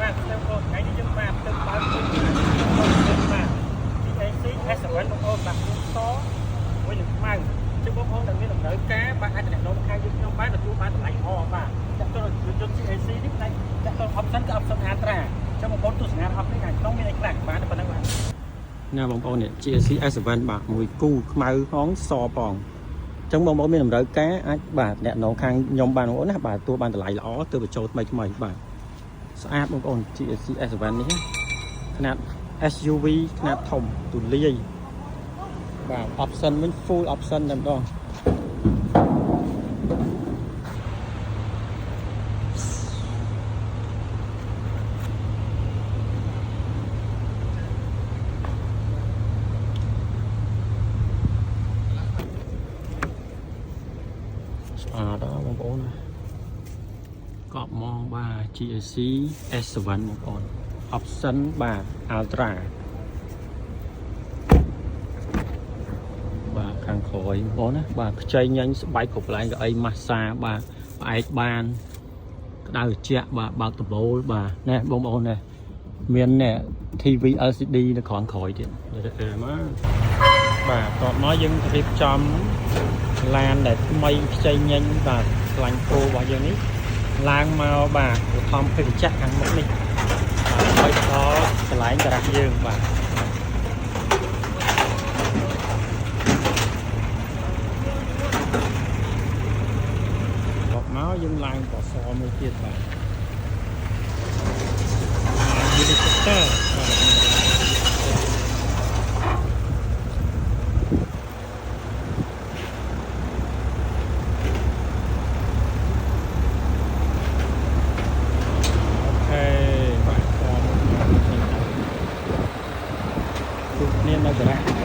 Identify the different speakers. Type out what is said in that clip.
Speaker 1: បាទទៅបងថ្ងៃនេះយើងបាទទៅបើកបាទ TAC S7 បងប្អូនបាទសមួយនឹងខ្មៅជិះបងប្អូនដែលមានតម្រូវការបាទអាចតំណងខាងយើងខ្ញុំបានទទួលបានតម្លៃល្អបាទចាក់ទៅយន្ត TAC នេះផ្នែកចាក់ទៅ option គឺ option ហាត្រាចាំបងប្អូនទស្សនារបស់នេះខាងក្នុងមានអីខ្លះបាទប៉ុណ្ណឹងបាទណាបងប្អូននេះ TAC S7 បាទមួយគូខ្មៅហងសបងចឹងបងប្អូនមានតម្រូវការអាចបាទអ្នកនងខាងខ្ញុំបានបងប្អូនណាបាទទទួលបានតម្លៃល្អទើបបញ្ចូលថ្មីបាទស្អាតបងប្អូន TAC S7 នេះຂະຫນាត SUV ຂະຫນាតធំទូលាយបាទ option វិញ full option តែម្ដងស្អាតដល់បងប្អូនកប់មងបាទ GAC S7 បងប្អូន option បាទ Ultra បាទខាងក្រោយបងណាបាទខ្ចីញញស្បែកគ្រប់កន្លែងកៅអីម៉ាស្សាបាទផ្អែកបានក្តៅត្រជាក់បាទបើកដំបូលបាទណែបងប្អូនណែមានណែ TV LCD នៅខាងក្រោយទៀតមកបាទតបមកយើងរៀបចំឡានដែលថ្មីខ្ចីញញបាទខ្លាញ់គោរបស់យើងនេះឡើងមកបាទឧទ្ធម្ភាគចក្រខាងមុខនេះហើយដល់កន្លែងតារះយើងបាទមកយើងឡើងបសមួយទៀតបាទយូនីសិកបាទនេះនៅតារះ